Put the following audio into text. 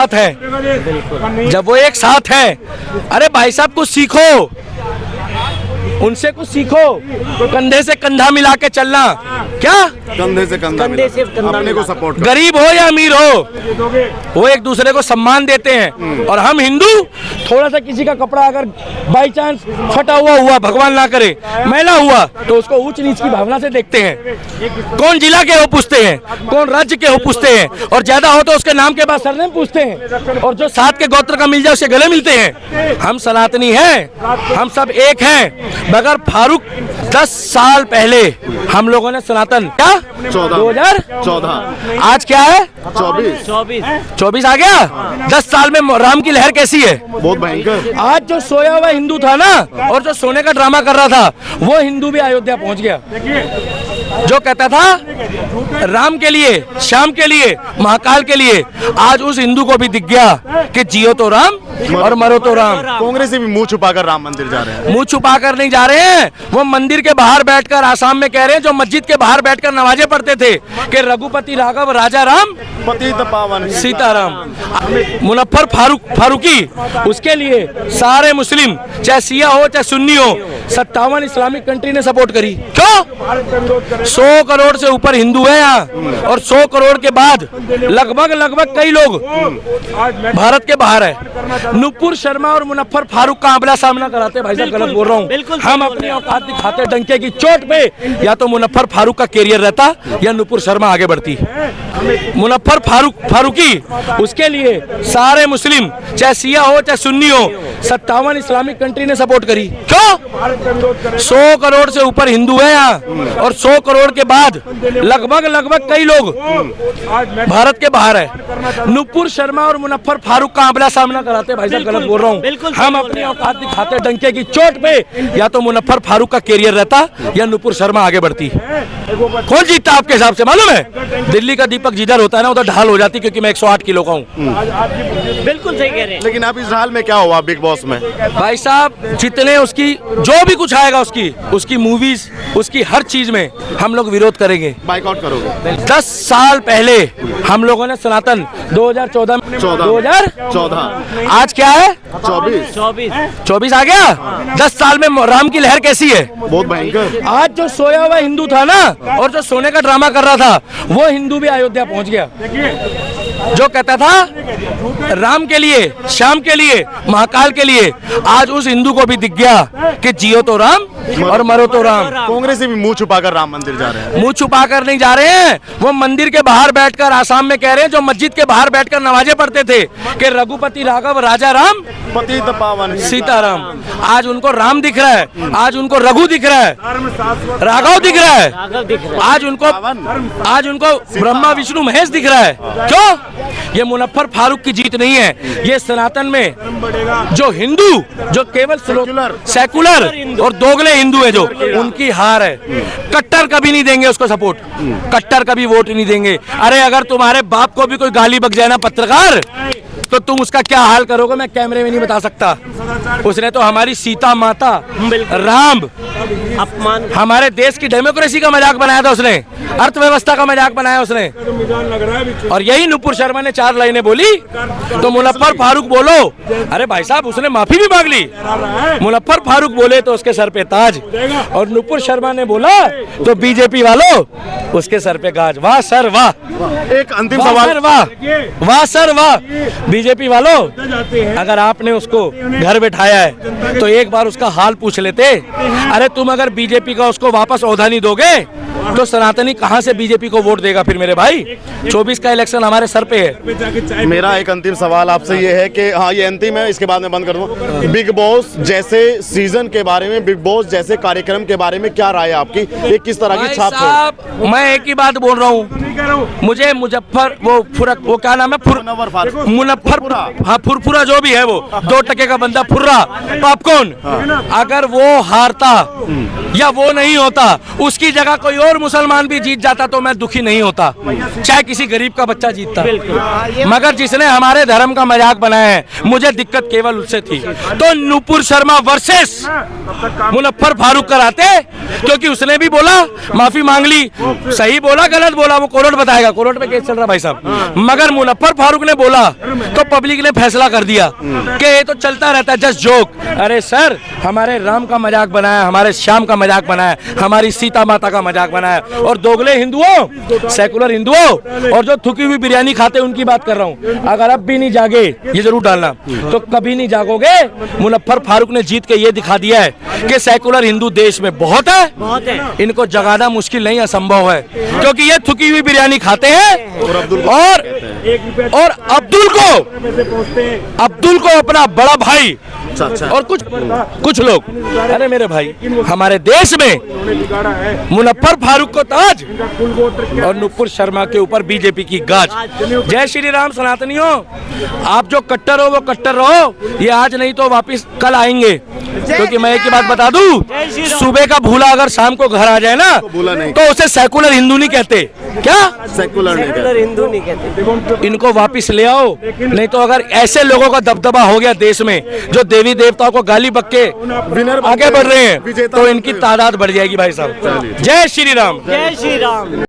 साथ है, जब वो एक साथ है, अरे भाई साहब कुछ सीखो, उनसे कुछ सीखो, कंधे से कंधा मिला के चलना। क्या कंधे से कंधा अपने को सपोर्ट कर। गरीब हो या अमीर हो, वो एक दूसरे को सम्मान देते हैं। और हम हिंदू थोड़ा सा किसी का कपड़ा अगर बाई चांस फटा हुआ भगवान ना करे मैला हुआ तो उसको ऊंच नीच की भावना से देखते हैं। कौन जिला के हो पूछते हैं, कौन राज्य के हो पूछते हैं, और ज्यादा हो तो उसके नाम के बाद सरनेम पूछते हैं, और जो साथ के गोत्र का मिल जाए उसके गले मिलते हैं। हम सनातनी हैं, हम सब एक हैं। मगर फारूक 10 साल पहले हम लोगों ने सनातन क्या 2014 आज क्या है 24 आ गया। 10 साल में राम की लहर कैसी है, बहुत भयंकर। आज जो सोया हुआ हिंदू था ना और जो सोने का ड्रामा कर रहा था वो हिंदू भी अयोध्या पहुंच गया। जो कहता था राम के लिए, श्याम के लिए, महाकाल के लिए, आज उस हिंदू को भी दिख गया कि जियो तो राम और मरो तो राम। कांग्रेस भी मुंह छुपाकर राम मंदिर जा रहे हैं। मुंह छुपाकर नहीं जा रहे हैं, वो मंदिर के बाहर बैठकर आसाम में कह रहे हैं जो मस्जिद के बाहर बैठकर नमाजें पढ़ते थे कि रघुपति राघव राजा राम पतित पावन सीताराम। मुनव्वर फारूकी, उसके लिए सारे मुस्लिम चाहे शिया हो चाहे सुन्नी हो 57 इस्लामिक कंट्री ने सपोर्ट करी। क्यों? 100 करोड़ से ऊपर हिंदू है यहाँ, और 100 करोड़ के बाद लगभग कई लोग भारत के बाहर है। नुपुर शर्मा और मुनव्वर फारूक का आमला सामना कराते। भाई साहब गलत बोल रहा हूँ, हम अपनी औकात दिखाते डंके की चोट पे। या तो मुनव्वर फारूक का कैरियर रहता या नुपुर शर्मा आगे बढ़ती। मुनव्वर फारूकी, उसके लिए सारे मुस्लिम चाहे शिया हो चाहे सुन्नी हो 57 इस्लामिक कंट्री ने सपोर्ट करी। क्यों? 100 करोड़ से ऊपर हिंदू है यहाँ, और 100 करोड़ के बाद लगभग कई लोग भारत के बाहर है। नुपुर शर्मा और मुनव्वर फारूक का आमला सामना कराते। भाई साहब गलत बोल रहा हूँ, हम अपनी औकात दिखाते डंके की चोट पे। या तो मुनव्वर फारूक का कैरियर रहता या नुपुर शर्मा आगे बढ़ती। कौन जीतता आपके हिसाब से मालूम है? दिल्ली का दीपक जिधर होता है ना उधर ढाल हो जाती, क्योंकि मैं 108 किलो का हूँ। बिल्कुल सही कह रहे हैं। लेकिन आप इस हाल में क्या हुआ बिग बॉस में? भाई साहब जितने उसकी जो भी कुछ आएगा उसकी मूवीज, उसकी हर चीज में हम लोग विरोध करेंगे, बाइकआउट करोगे। 10 साल पहले हम लोगों ने सनातन 2014 आज क्या है 24 आ गया। 10 साल में राम की लहर कैसी है, बहुत भयंकर। आज जो सोया हुआ हिंदू था ना और जो सोने का ड्रामा कर रहा था वो हिंदू भी अयोध्या पहुंच गया। जो कहता था राम के लिए, श्याम के लिए, महाकाल के लिए, आज उस हिंदू को भी दिख गया कि जियो तो राम और मरो तो राम। कांग्रेस भी मुंह छुपाकर राम मंदिर जा रहे हैं। मुंह छुपाकर नहीं जा रहे हैं, वो मंदिर के बाहर बैठकर आसाम में कह रहे हैं जो मस्जिद के बाहर बैठकर नमाजें पढ़ते थे कि रघुपति राघव राजा राम पतित पावन सीताराम। आज उनको राम दिख रहा है, आज उनको रघु दिख रहा है, राघव दिख रहा है, आज उनको ब्रह्मा विष्णु महेश दिख रहा है। क्यों? ये मुनव्वर फारूक की जीत नहीं है, ये सनातन में जो हिंदू, जो केवल सेकुलर और दोगले हिंदू है, जो उनकी हार है। कट्टर कभी नहीं देंगे उसको सपोर्ट, कट्टर कभी वोट नहीं देंगे। अरे अगर तुम्हारे बाप को भी कोई गाली बक जाए ना पत्रकार, तो तुम उसका क्या हाल करोगे मैं कैमरे में नहीं बता सकता। उसने तो हमारी सीता माता, राम, अपमान, हमारे देश की डेमोक्रेसी का मजाक बनाया था उसने, अर्थव्यवस्था का मजाक बनाया उसने। और यही नुपुर शर्मा ने 4 लाइनें बोली तो मुनव्वर फारूक बोलो। अरे भाई साहब उसने माफी भी मांग ली। मुनव्वर फारूक बोले तो उसके सर पे ताज, और नुपुर शर्मा ने बोला तो बीजेपी वालों उसके सर पे गाज। वाह सर वाह। एक अंतिम सवाल, वाह सर वाह। बीजेपी वालों अगर आपने उसको घर बैठाया है तो एक बार उसका हाल पूछ लेते। अरे तुम अगर बीजेपी का उसको वापस ओहदा नहीं दोगे तो सनातनी कहां से बीजेपी को वोट देगा फिर मेरे भाई? 24 का इलेक्शन हमारे सर पे है। मेरा एक अंतिम सवाल आपसे ये है कि हाँ ये अंतिम है, इसके बाद मैं बंद कर दूं। बिग बॉस जैसे सीजन के बारे में, बिग बॉस जैसे कार्यक्रम के बारे में क्या राय है आपकी? ये किस तरह की छाप है? मैं एक ही बात बोल रहा हूँ, मुझे मुजफ्फर वो क्या नाम है मुनव्वर, हाँ फुरफुरा जो भी है वो 2 टके का बंदा फुर्रा पॉपकॉर्न, अगर वो हारता या वो नहीं होता, उसकी जगह कोई और मुसलमान भी जीत जाता तो मैं दुखी नहीं होता, चाहे किसी गरीब का बच्चा जीतता। मगर जिसने हमारे धर्म का मजाक बनाया है, मुझे दिक्कत केवल उससे थी। तो नुपुर शर्मा वर्सेस मुनव्वर फारूक कराते, क्योंकि उसने भी बोला, माफी मांग ली, सही बोला गलत बोला वो कोर्ट बताएगा, कोर्ट में केस चल रहा भाई साहब। मगर मुनव्वर फारूक ने बोला तो पब्लिक ने फैसला कर दिया कि ये तो चलता रहता है, जस्ट जोक। अरे सर, हमारे राम का मजाक बनाया, हमारे श्याम का मजाक बनाया, हमारी सीता माता का मजाक बनाया, और दोगले हिंदुओं, सेकुलर हिंदुओं और जो थुकी हुई बिरयानी खाते हैं उनकी बात कर रहा हूँ। अगर अब भी नहीं जागे, ये जरूर डालना, तो कभी नहीं जागोगे। मुजफ्फर फारूक ने जीत के ये दिखा दिया है कि सेकुलर हिंदू देश में बहुत है, इनको जगाना मुश्किल नहीं, असंभव है, क्योंकि ये थुकी हुई बिरयानी खाते हैं। और अब्दुल को अपना बड़ा भाई और कुछ लोग, अरे मेरे भाई, हमारे देश में मुजफ्फर फारूक को ताज और नुपुर शर्मा के ऊपर बीजेपी की गाज। जय श्री राम सनातनियों, आप जो कट्टर हो वो कट्टर रहो, ये आज नहीं तो वापिस कल आएंगे। क्योंकि मैं एक ही बात बता दूं, सुबह का भूला अगर शाम को घर आ जाए ना, तो उसे सेकुलर हिंदू नहीं कहते। क्या सेकुलर हिंदू नहीं कहते? इनको वापिस ले आओ, नहीं तो अगर ऐसे लोगों का दबदबा हो गया देश में जो देवी देवताओं को गाली बक के आगे बढ़ रहे हैं, तो इनकी तादाद बढ़ जाएगी भाई साहब। जय श्री राम। जय श्री राम।